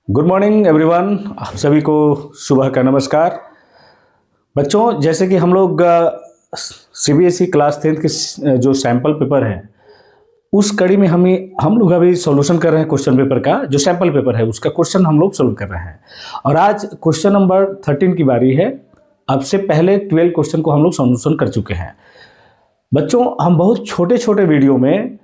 Good morning everyone. आप सभी को सुबह का नमस्कार। बच्चों, जैसे कि हम लोग सीबीएसई क्लास 10 के जो सैम्पल पेपर है उस कड़ी में हम लोग अभी सॉल्यूशन कर रहे हैं। क्वेश्चन पेपर का जो सैम्पल पेपर है उसका क्वेश्चन हम लोग सोल्व कर रहे हैं और आज क्वेश्चन नंबर 13 की बारी है। अब से पहले 12 क्वेश्चन को हम लोग सॉल्यूशन कर चुके हैं। बच्चों, हम बहुत छोटे छोटे वीडियो में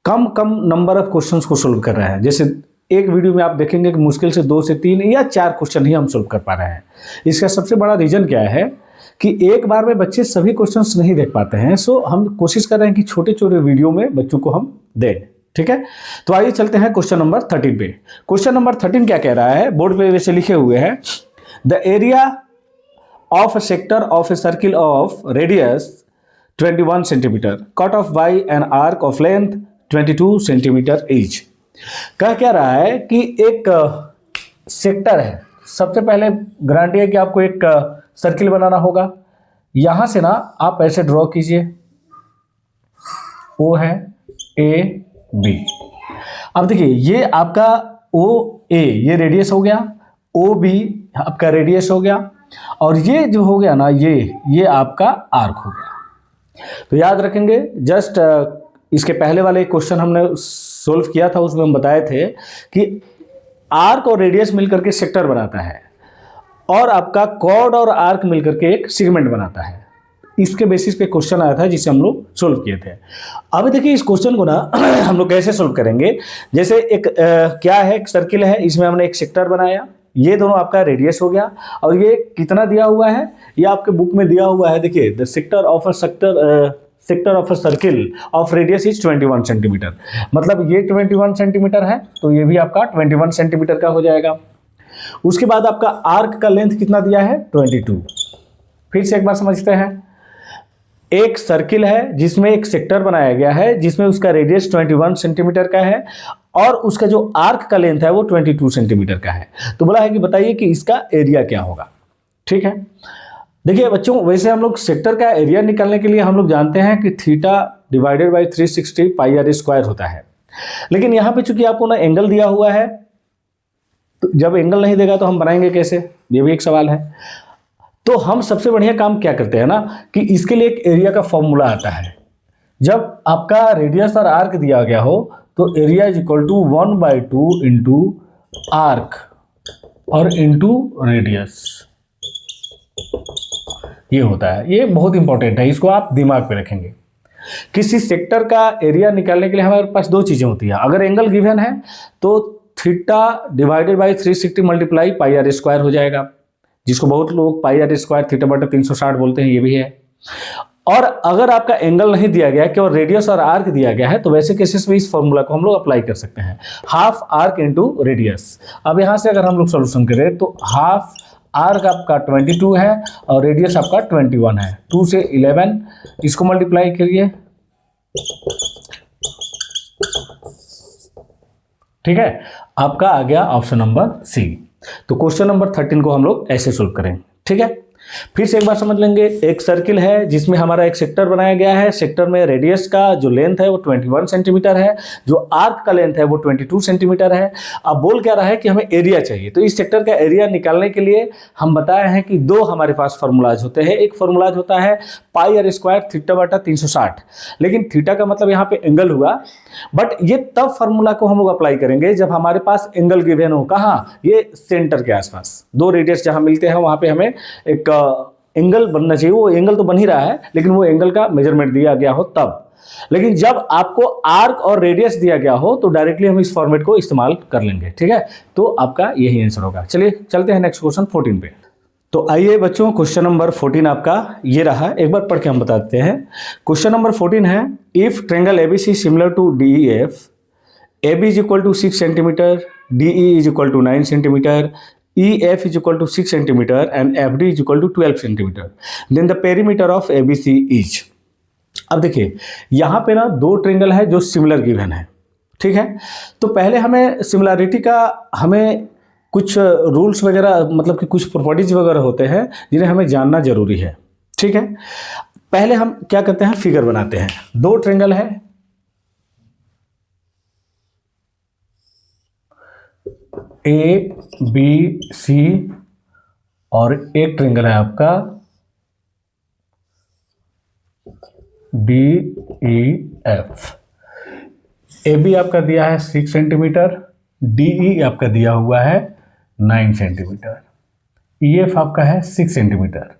कम कम नंबर ऑफ क्वेश्चंस को सोल्व कर रहे हैं। जैसे एक वीडियो में आप देखेंगे कि मुश्किल से 2 से 3 या 4 क्वेश्चन ही हम सोल्व कर पा रहे हैं। इसका सबसे बड़ा रीजन क्या है कि एक बार में बच्चे सभी क्वेश्चंस नहीं देख पाते हैं। सो हम कोशिश कर रहे हैं कि छोटे छोटे वीडियो में बच्चों को हम दें। ठीक है, तो आइए चलते हैं क्वेश्चन नंबर 13 पे। क्वेश्चन नंबर 13 क्या कह रहा है, बोर्ड पे वैसे लिखे हुए हैं, the area of a sector of a circle of radius 21 centimetre cut off by an arc of length 22 centimetre each. कह क्या रहा है कि एक सेक्टर है। सबसे पहले गारंटी है कि आपको एक सर्किल बनाना होगा। यहां से ना आप ऐसे ड्रॉ कीजिए, ओ है ए बी। अब देखिए ये आपका ओ ए ये रेडियस हो गया, ओ बी आपका रेडियस हो गया और ये जो हो गया ना ये आपका आर्क हो गया। तो याद रखेंगे, जस्ट इसके पहले वाले क्वेश्चन हमने सोल्व किया था, उसमें हम बताए थे कि आर्क और रेडियस मिलकर के सेक्टर बनाता है और आपका कॉर्ड और आर्क मिलकर के एक सेगमेंट बनाता है। इसके बेसिस पे क्वेश्चन आया था जिसे हम लोग सोल्व किए थे। अब देखिए इस क्वेश्चन को ना हम लोग कैसे सोल्व करेंगे। जैसे एक क्या है, एक सर्किल है, इसमें हमने एक सेक्टर बनाया, ये दोनों आपका रेडियस हो गया और ये कितना दिया हुआ है, ये आपके बुक में दिया हुआ है। देखिए the sector of a circle of radius is 21 centimetre. मतलब ये 21 सेंटीमीटर है तो ये भी आपका 21 सेंटीमीटर का हो जाएगा। उसके बाद आपका आर्क का लेंथ कितना दिया है, 22। फिर से एक बार समझते हैं, एक सर्किल है जिसमें एक सेक्टर बनाया गया है जिसमें उसका रेडियस 21 सेंटीमीटर का है और उसका जो आर्क का लेंथ है वो 22 सेंटीमीटर का है। तो बोला है कि बताइए कि इसका एरिया क्या होगा। ठीक है, देखिए बच्चों, वैसे हम लोग सेक्टर का एरिया निकालने के लिए हम लोग जानते हैं कि theta divided by 360 pi R square होता है। लेकिन यहाँ पे चूंकि आपको ना एंगल दिया हुआ है, तो जब एंगल नहीं देगा तो हम बनाएंगे कैसे, ये भी एक सवाल है। तो हम सबसे बढ़िया काम क्या करते हैं ना कि इसके लिए एक एरिया का फॉर्मूला आता है। जब आपका रेडियस और आर्क दिया गया हो तो area is equal to 1/2 into arc और इंटू रेडियस, ये होता है। ये बहुत इंपॉर्टेंट है, इसको आप दिमाग पे रखेंगे। किसी सेक्टर का एरिया निकालने के लिए हमारे पास 2 चीजें होती है। अगर एंगल गिवन है तो theta divided by 360 multiply pi R square हो जाएगा, जिसको बहुत लोग पाई आर स्क्वायर थीटा बटा 360 बोलते हैं, ये भी है। और अगर आपका एंगल नहीं दिया गया है, केवल रेडियस और आर्क दिया गया है, तो वैसे केसेस में इस फॉर्मूला को हम लोग अप्लाई कर सकते हैं, हाफ आर्क इंटू रेडियस। अब यहां से अगर हम लोग सोल्यूशन करें तो हाफ आर्क आपका 22 है और रेडियस आपका 21 है। 2 से 11 इसको मल्टीप्लाई करिए, ठीक है, आपका आ गया ऑप्शन नंबर सी। तो क्वेश्चन नंबर 13 को हम लोग ऐसे सोल्व करें। ठीक है, फिर से एक बार समझ लेंगे, एक सर्किल है जिसमें हमारा एक सेक्टर बनाया गया है। सेक्टर में रेडियस का जो लेंथ है वो 21 सेंटीमीटर है, जो आर्क का लेंथ है वो 22 सेंटीमीटर है। अब बोल क्या रहा है कि हमें एरिया चाहिए। तो इस सेक्टर का एरिया निकालने के लिए हम बताए हैं कि 2 हमारे पास फॉर्मूलाज होते हैं। एक फॉर्मूलाज होता है पाई आर स्क्वायर थीटा बटा 360, लेकिन थीटा का मतलब यहाँ पे एंगल हुआ, बट ये तब फॉर्मूला को हम लोग अप्लाई करेंगे जब हमारे पास एंगल गिवन हो। कहाँ, ये सेंटर के आसपास 2 रेडियस जहां मिलते हैं वहां पे हमें एक एंगल बनना चाहिए। वो एंगल तो बन ही रहा है, लेकिन वो एंगल का मेजरमेंट दिया गया हो तब। लेकिन जब आपको आर्क और रेडियस दिया गया हो तो डायरेक्टली हम इस फॉर्मेट को इस्तेमाल कर लेंगे। ठीक है, तो आपका यही आंसर होगा। चलिए चलते हैं नेक्स्ट क्वेश्चन 14 पे। तो आइए बच्चों, क्वेश्चन नंबर 14 आपका ये रहा। एक बार पढ़ के हम बताते हैं। क्वेश्चन नंबर 14 है, if triangle ABC similar to DEF, AB is equal to 6 centimeter, DE is equal to 9 centimeter, EF is equal to 6 centimeter and FD is equal to 12 centimeter. Then the perimeter of ABC is. अब देखिए यहाँ पे ना 2 triangle है जो similar given है। ठीक है, तो पहले हमें सिमिलरिटी का हमें कुछ रूल्स वगैरह, मतलब कि कुछ प्रॉपर्टीज वगैरह होते हैं जिन्हें हमें जानना जरूरी है। ठीक है, पहले हम क्या करते हैं, फिगर बनाते हैं। 2 ट्रायंगल है, ए बी सी और एक ट्रायंगल है आपका D E F. A B आपका दिया है 6 सेंटीमीटर, डी ई आपका दिया हुआ है 9 सेंटीमीटर, ई एफ आपका है 6 सेंटीमीटर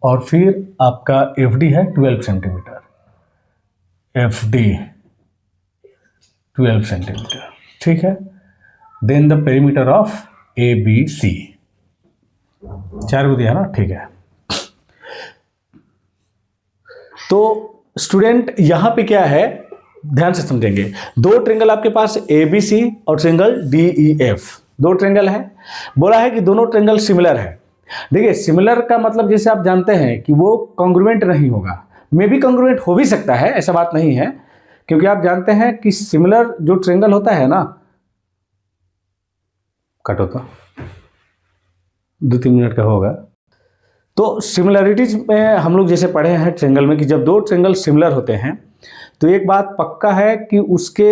और फिर आपका एफ डी है 12 सेंटीमीटर, एफ डी 12 सेंटीमीटर। ठीक है, then the perimeter of A B C, 4 को दिया ना, ठीक है। तो स्टूडेंट यहां पे क्या है, ध्यान से समझेंगे। दो ट्रायंगल आपके पास ए बी सी और ट्रायंगल डी ई एफ, दो ट्रायंगल है। बोला है कि दोनों ट्रायंगल सिमिलर है। देखिए सिमिलर का मतलब जैसे आप जानते हैं कि वो कॉन्ग्रुएंट नहीं होगा, मे भी कॉन्ग्रुएंट हो भी सकता है, ऐसा बात नहीं है, क्योंकि आप जानते हैं कि सिमिलर जो ट्रायंगल होता है ना, कटो तो 2-3 मिनट का होगा। तो सिमिलरिटीज में हम लोग जैसे पढ़े हैं ट्रायंगल में कि जब दो ट्रायंगल सिमिलर होते हैं तो एक बात पक्का है कि उसके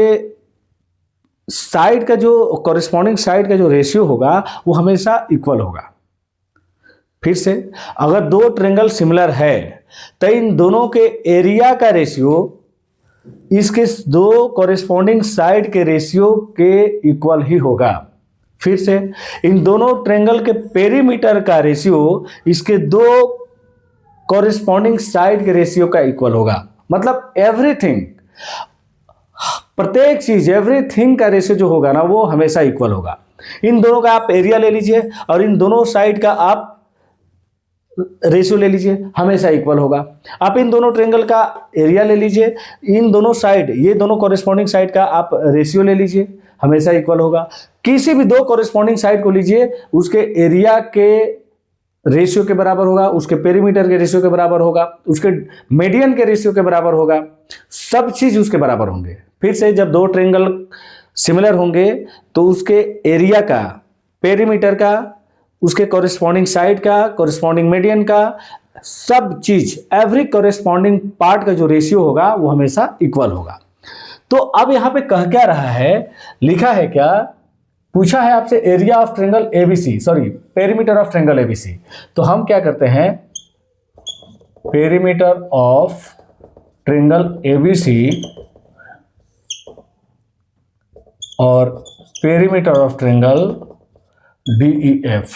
साइड का जो कॉरेस्पॉन्डिंग साइड का जो रेशियो होगा वो हमेशा इक्वल होगा। फिर से, अगर दो ट्रायंगल सिमिलर है तो इन दोनों के एरिया का रेशियो इसके दो कॉरेस्पॉन्डिंग साइड के रेशियो के इक्वल ही होगा। फिर से, इन दोनों ट्रायंगल के पेरीमीटर का रेशियो इसके दो कॉरेस्पॉन्डिंग साइड के रेशियो का इक्वल होगा। मतलब एवरीथिंग, प्रत्येक चीज, एवरीथिंग का रेशियो जो होगा ना वो हमेशा इक्वल होगा। इन दोनों का आप एरिया ले लीजिए और इन दोनों साइड का आप रेशियो ले लीजिए, हमेशा इक्वल होगा। आप इन दोनों ट्रायंगल का एरिया ले लीजिए, इन दोनों साइड, ये दोनों कॉरेस्पॉन्डिंग साइड का आप रेशियो ले लीजिए, हमेशा इक्वल होगा। किसी भी दो कॉरेस्पॉन्डिंग साइड को लीजिए, उसके एरिया के रेशियो के बराबर होगा, उसके पेरीमीटर के रेशियो के बराबर होगा, उसके मीडियन के रेशियो के बराबर होगा, सब चीज उसके बराबर होंगे। फिर से, जब दो ट्रायंगल सिमिलर होंगे तो उसके एरिया का, पेरीमीटर का, उसके कॉरेस्पॉन्डिंग साइड का, कॉरेस्पॉन्डिंग मीडियन का, सब चीज, एवरी कॉरेस्पॉन्डिंग पार्ट का जो रेशियो होगा वो हमेशा इक्वल होगा। तो अब यहां पे कह क्या रहा है, लिखा है क्या, पूछा है आपसे area of triangle ABC, sorry perimeter of triangle ABC. तो हम क्या करते हैं, पेरीमीटर ऑफ ट्रायंगल एबीसी और पेरीमीटर ऑफ ट्रायंगल डीईएफ,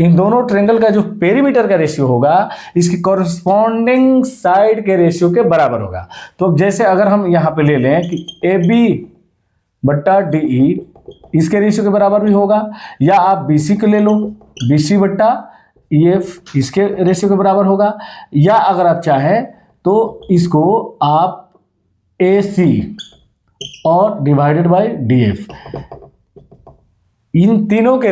इन दोनों ट्रायंगल का जो पेरीमीटर का रेशियो होगा इसकी कॉरेस्पॉन्डिंग साइड के रेशियो के बराबर होगा। तो अब जैसे अगर हम यहां पे ले लें कि ए बी बट्टा डी ई इसके रेशियो के बराबर भी होगा, या आप बी सी को ले लो, बी सी बट्टा ई एफ इसके रेशियो के बराबर होगा, या अगर आप चाहें तो इसको आप ए सी और डिवाइडेड बाय डी एफ, इन तीनों के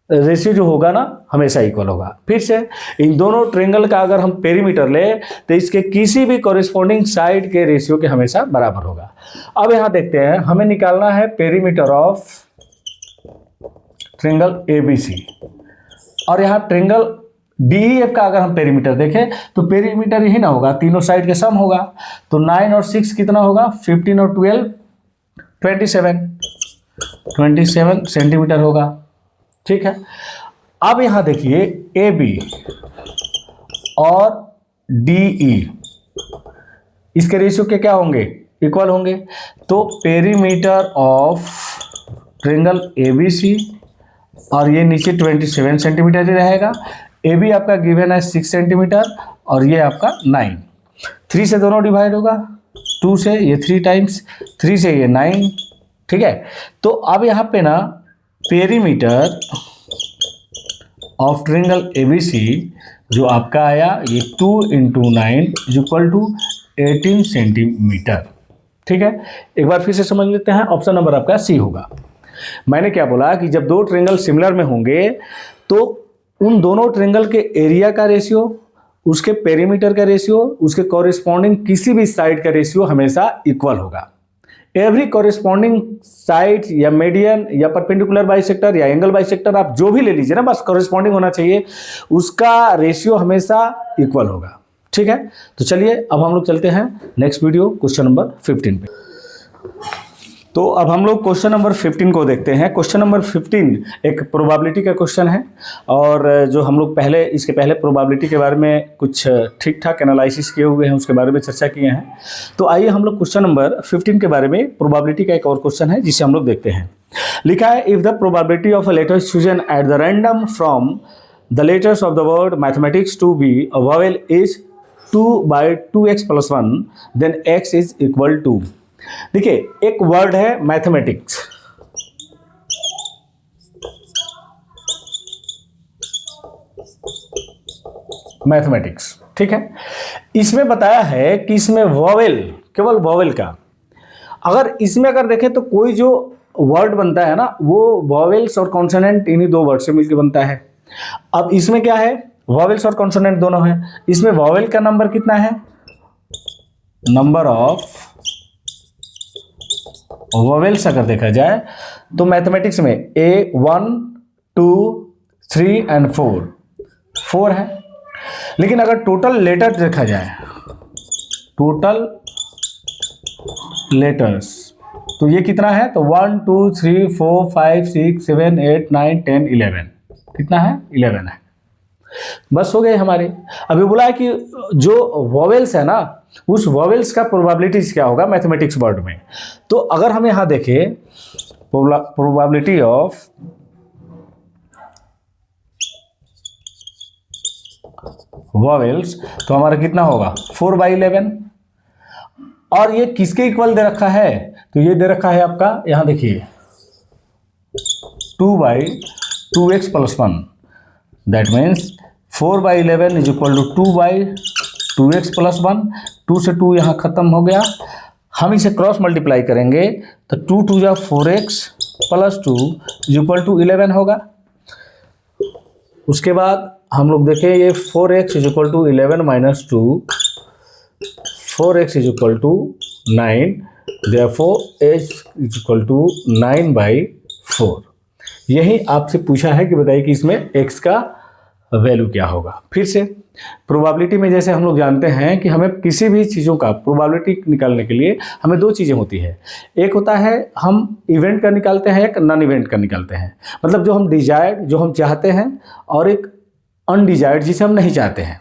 रेशियो जो होगा ना हमेशा इक्वल होगा। फिर से, इन दोनों ट्रायंगल का अगर हम पेरीमीटर ले तो इसके किसी भी कॉरेस्पॉन्डिंग साइड के रेशियो के हमेशा बराबर होगा। अब यहां देखते हैं, हमें निकालना है पेरीमीटर ऑफ ट्रायंगल एबीसी, और यहां ट्रायंगल डीईएफ का अगर हम पेरीमीटर देखें तो पेरीमीटर यही ना होगा, तीनों साइड के सम होगा। तो 9 और 6 कितना होगा, 15 और 12 27 सेंटीमीटर होगा। ठीक है, अब यहां देखिए ए बी और डी ई इसके रेशियो के क्या होंगे, इक्वल होंगे। तो पेरीमीटर ऑफ ट्रायंगल एबीसी, और ये नीचे 27 सेंटीमीटर ही रहेगा। ए बी आपका गिवन है 6 सेंटीमीटर और ये आपका 9, 3 से दोनों डिवाइड होगा, 2 से ये 3 टाइम्स, 3 से ये 9। ठीक है, तो अब यहाँ पे ना पेरीमीटर ऑफ ट्रायंगल एबीसी जो आपका आया ये 2 × 9 = 18 सेंटीमीटर। ठीक है, एक बार फिर से समझ लेते हैं, ऑप्शन नंबर आपका सी होगा। मैंने क्या बोला कि जब दो ट्रायंगल सिमिलर में होंगे तो उन दोनों ट्रायंगल के एरिया का रेशियो, उसके पेरीमीटर का रेशियो, उसके कॉरेस्पॉन्डिंग किसी भी साइड का रेशियो हमेशा इक्वल होगा। एवरी कॉरेस्पॉन्डिंग साइड या मीडियन या परपेंडिकुलर बाइसेक्टर या एंगल बाइसेक्टर, आप जो भी ले लीजिए ना, बस कॉरेस्पॉन्डिंग होना चाहिए, उसका रेशियो हमेशा इक्वल होगा। ठीक है, तो चलिए अब हम लोग चलते हैं नेक्स्ट वीडियो क्वेश्चन नंबर 15 पे। तो अब हम लोग क्वेश्चन नंबर 15 को देखते हैं। क्वेश्चन नंबर 15 एक प्रोबेबिलिटी का क्वेश्चन है, और जो हम लोग इसके पहले प्रोबेबिलिटी के बारे में कुछ ठीक ठाक एनालिसिस किए हुए हैं, उसके बारे में चर्चा किए हैं। तो आइए हम लोग क्वेश्चन नंबर 15 के बारे में, प्रोबेबिलिटी का एक और क्वेश्चन है जिसे हम लोग देखते हैं। लिखा है, if the probability of a letter chosen at the random from the letters of the word mathematics to be a vowel is 2/2x+1, then x is equal to. देखिए, एक वर्ड है मैथमेटिक्स, मैथमेटिक्स, ठीक है। इसमें बताया है कि इसमें वॉवेल, केवल वॉवेल का, अगर इसमें अगर देखें तो कोई जो वर्ड बनता है ना, वो वॉवेल्स और कॉन्सोनेंट इन्हीं दो वर्ड से मिलकर बनता है। अब इसमें क्या है, वॉवेल्स और कॉन्सोनेंट दोनों है। इसमें वॉवेल का नंबर कितना है, नंबर ऑफ वॉवेल्स अगर देखा जाए तो मैथमेटिक्स में A1, 2, 3 एंड 4 है। लेकिन अगर टोटल लेटर देखा जाए, टोटल लेटर्स, तो ये कितना है, तो 1, 2, 3, 4, 5, 6, 7, 8, 9, 10, 11, कितना है, 11 है। बस हो गए हमारे। अभी बोला है कि जो वॉवेल्स है ना, उस वॉवेल्स का प्रोबेबिलिटीज क्या होगा मैथमेटिक्स वर्ड में। तो अगर हम यहां देखें प्रोबेबिलिटी ऑफ वॉवेल्स, तो हमारा कितना होगा, 4/11। और ये किसके इक्वल दे रखा है, तो ये दे रखा है आपका, यहां देखिए 2/2x+1, that means 4/11 is equal to 2/2x+1। 2 से 2 यहाँ खत्म हो गया। हम इसे क्रॉस मल्टीप्लाई करेंगे तो 2 2 जा 4x + 2 इज इक्वल टू 11 होगा। उसके बाद हम लोग देखें, ये 4x is equal to 11 - 2, 4x is equal to 9, therefore h is equal to 9/4। यही आपसे पूछा है कि बताइए कि इसमें x का वैल्यू क्या होगा। फिर से प्रोबेबिलिटी में जैसे हम लोग जानते हैं कि हमें किसी भी चीज़ों का प्रोबेबिलिटी निकालने के लिए हमें दो चीज़ें होती है। एक होता है हम इवेंट का निकालते हैं, एक नॉन इवेंट का निकालते हैं। मतलब जो हम डिजायर्ड, जो हम चाहते हैं, और एक अनडिजायर्ड जिसे हम नहीं चाहते हैं।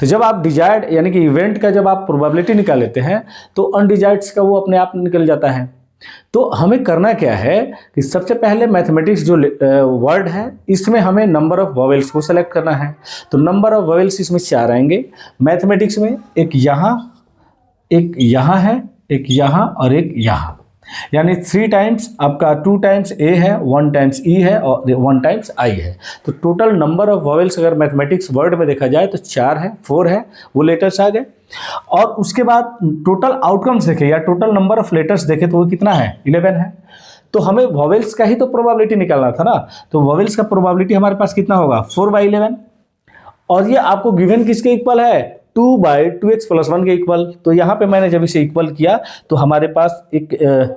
तो जब आप डिजायर्ड यानी कि इवेंट का जब आप प्रोबेबिलिटी निकाल लेते हैं तो अनडिजायर्ड्स का वो अपने आप निकल जाता है। तो हमें करना क्या है कि सबसे पहले मैथमेटिक्स जो वर्ड है, इसमें हमें नंबर ऑफ वॉवेल्स को सेलेक्ट करना है। तो नंबर ऑफ वॉवेल्स इसमें 4 आएंगे मैथमेटिक्स में, एक यहाँ है, एक यहाँ और एक यहाँ, यानी 3 टाइम्स आपका 2 टाइम्स A है, 1 टाइम्स E है और 1 टाइम्स I है। तो टोटल नंबर ऑफ वॉवेल्स अगर मैथमेटिक्स वर्ड में देखा जाए तो 4 है, 4 है, वो लेटर्स आ गए। और उसके बाद टोटल आउटकम्स देखें या टोटल नंबर ऑफ लेटर्स देखें तो वो कितना है, 11 है। तो हमें वॉवेल्स का ही तो प्रोबेबिलिटी निकालना था ना। तो वॉवेल्स का प्रोबेबिलिटी हमारे पास कितना होगा, 4/11। और ये आपको गिवन किसके इक्वल है, 2/2x+1 के इक्वल। तो यहाँ पे मैंने जब इसे इक्वल किया तो हमारे पास एक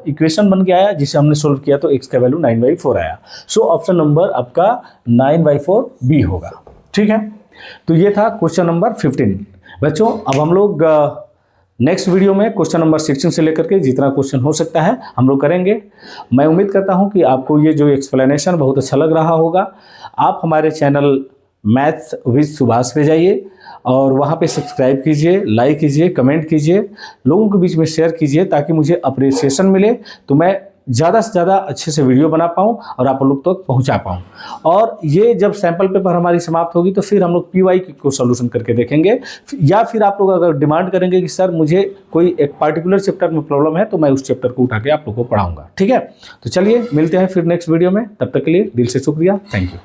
इक्वेशन बन के आया जिसे हमने सोल्व किया तो x का वैल्यू 9/4 आया। सो ऑप्शन नंबर आपका 9/4 बी होगा। ठीक है, तो ये था क्वेश्चन नंबर 15। बच्चों, अब हम लोग नेक्स्ट वीडियो में क्वेश्चन नंबर 16 से लेकर के जितना क्वेश्चन हो सकता है हम लोग करेंगे। मैं उम्मीद करता हूँ कि आपको ये जो एक्सप्लेनेशन बहुत अच्छा लग रहा होगा। आप हमारे चैनल मैथ्स विद सुभाष पे जाइए और वहाँ पे सब्सक्राइब कीजिए, लाइक कीजिए, कमेंट कीजिए, लोगों के बीच में शेयर कीजिए ताकि मुझे अप्रिसिएशन मिले, तो मैं ज़्यादा से ज़्यादा अच्छे से वीडियो बना पाऊँ और आप लोग तक पहुँचा पाऊँ। और ये जब सैम्पल पेपर हमारी समाप्त होगी तो फिर हम लोग PY को सोल्यूशन करके देखेंगे, या फिर आप लोग अगर डिमांड करेंगे कि सर मुझे कोई एक पार्टिकुलर चैप्टर में प्रॉब्लम है तो मैं उस चैप्टर को उठा के आप लोग को पढ़ाऊँगा। ठीक है, तो चलिए मिलते हैं फिर नेक्स्ट वीडियो में। तब तक के लिए दिल से शुक्रिया, थैंक यू।